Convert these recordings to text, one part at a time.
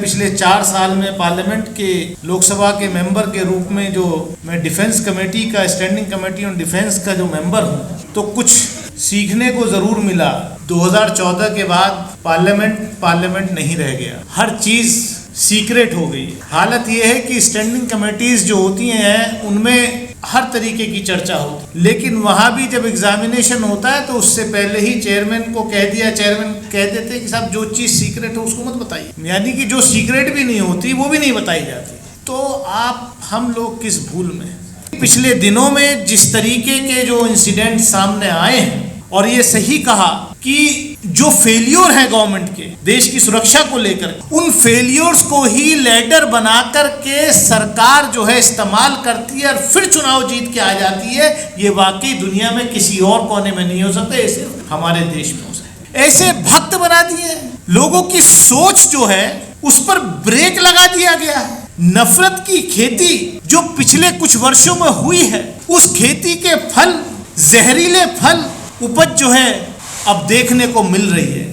पिछले 4 साल में पार्लियामेंट के लोकसभा के मेंबर के रूप में जो मैं डिफेंस कमेटी का स्टैंडिंग कमेटी ऑन डिफेंस का जो मेंबर हूँ, तो कुछ सीखने को जरूर मिला। 2014 के बाद पार्लियामेंट नहीं रह गया, हर चीज सीक्रेट हो गई। हालत यह है कि स्टैंडिंग कमेटीज जो होती हैं उनमें हर तरीके की चर्चा होती, लेकिन वहां भी जब एग्जामिनेशन होता है तो उससे पहले ही चेयरमैन कह देते हैं कि साहब जो चीज सीक्रेट हो उसको मत बताइए, यानी कि जो सीक्रेट भी नहीं होती वो भी नहीं बताई जाती। तो हम लोग किस भूल में, पिछले दिनों में जिस तरीके के जो इंसिडेंट सामने आए हैं, और ये सही कहा कि जो फेलियर है गवर्नमेंट के देश की सुरक्षा को लेकर, उन फेलियर्स को ही लेडर बनाकर के सरकार जो है इस्तेमाल करती है और फिर चुनाव जीत के आ जाती है। ये वाकई दुनिया में किसी और कोने में नहीं हो सकता, ये सिर्फ हमारे देश में हो सकता है। ऐसे भक्त बना दिए, लोगों की सोच जो है उस पर ब्रेक लगा दिया गया है। नफरत की खेती जो पिछले कुछ वर्षों में हुई है, उस खेती के फल, जहरीले फल उपज जो है अब देखने को मिल रही है।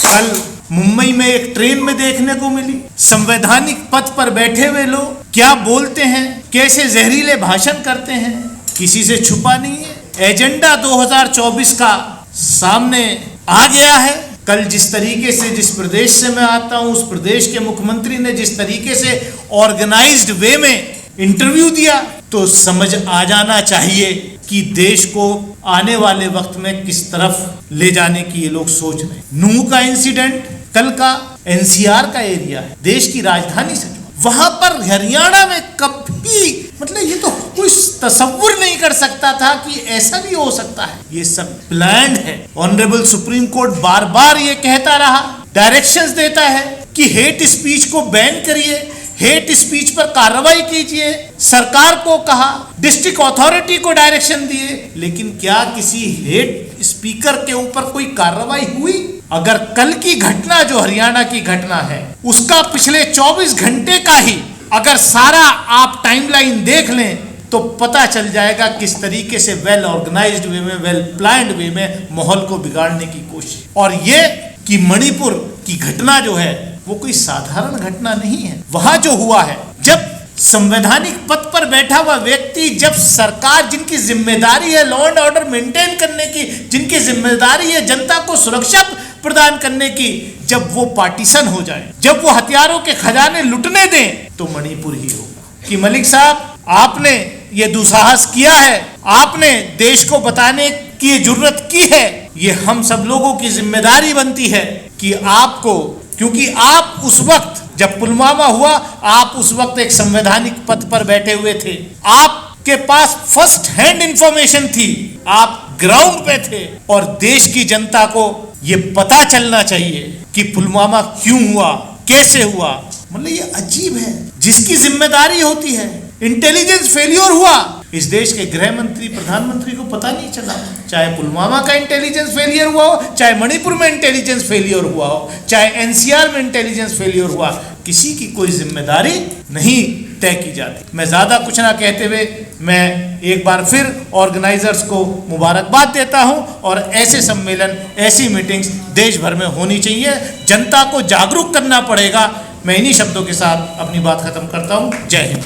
कल मुंबई में एक ट्रेन में देखने को मिली, संवैधानिक पद पर बैठे हुए लोग क्या बोलते हैं, कैसे जहरीले भाषण करते हैं, किसी से छुपा नहीं है। एजेंडा 2024 का सामने आ गया है। कल जिस तरीके से, जिस प्रदेश से मैं आता हूं, उस प्रदेश के मुख्यमंत्री ने जिस तरीके से ऑर्गेनाइज्ड वे में इंटरव्यू दिया, तो समझ आ जाना चाहिए कि देश को आने वाले वक्त में किस तरफ ले जाने की ये लोग सोच रहे हैं। नूह का इंसिडेंट, कल का एनसीआर का एरिया है, देश की राजधानी से, वहां पर हरियाणा में कभी, मतलब ये तो कोई तसव्वुर नहीं कर सकता था कि ऐसा भी हो सकता है। ये सब प्लान्ड है। ऑनरेबल सुप्रीम कोर्ट बार बार ये कहता रहा, डायरेक्शंस देता है कि हेट स्पीच को बैन करिए, हेट स्पीच पर कार्रवाई कीजिए। सरकार को कहा, डिस्ट्रिक्ट अथॉरिटी को डायरेक्शन दिए, लेकिन क्या किसी हेट स्पीकर के ऊपर कोई कार्रवाई हुई? अगर कल की घटना जो हरियाणा की घटना है, उसका पिछले 24 घंटे का ही अगर सारा आप टाइमलाइन देख लें तो पता चल जाएगा किस तरीके से वेल ऑर्गेनाइज्ड वे में, वेल प्लान्ड वे में माहौल को बिगाड़ने की कोशिश। और ये कि मणिपुर की घटना जो है वो कोई साधारण घटना नहीं है। वहां जो हुआ है, जब संवैधानिक पद पर बैठा हुआ व्यक्ति, जब सरकार जिनकी जिम्मेदारी है लॉ एंड ऑर्डर मेंटेन करने की, जिनकी जिम्मेदारी है जनता को सुरक्षा प्रदान करने की, जब वो पार्टीशन हो जाए, जब वो हथियारों के खजाने लुटने दें, तो मणिपुर ही होगा। कि मलिक साहब, आपने ये दुस्साहस किया है, आपने देश को बताने की जरूरत की है, ये हम सब लोगों की जिम्मेदारी बनती है कि आपको, क्योंकि आप उस वक्त जब पुलवामा हुआ, आप उस वक्त एक संवैधानिक पद पर बैठे हुए थे, आपके पास फर्स्ट हैंड इंफॉर्मेशन थी, आप ग्राउंड पे थे, और देश की जनता को ये पता चलना चाहिए कि पुलवामा क्यों हुआ, कैसे हुआ। मतलब ये अजीब है, जिसकी जिम्मेदारी होती है। इंटेलिजेंस फेलियर हुआ, इस देश के गृह मंत्री, प्रधानमंत्री को पता नहीं चला। चाहे पुलवामा का इंटेलिजेंस फेलियर हुआ हो, चाहे मणिपुर में इंटेलिजेंस फेलियर हुआ हो, चाहे एनसीआर में इंटेलिजेंस फेलियर हुआ, किसी की कोई जिम्मेदारी नहीं तय की जाती। मैं ज्यादा कुछ ना कहते हुए मैं एक बार फिर ऑर्गेनाइजर्स को मुबारकबाद देता हूं, और ऐसे सम्मेलन, ऐसी मीटिंग्स देश भर में होनी चाहिए। जनता को जागरूक करना पड़ेगा। मैं इन्हीं शब्दों के साथ अपनी बात खत्म करता हूं। जय हिंद।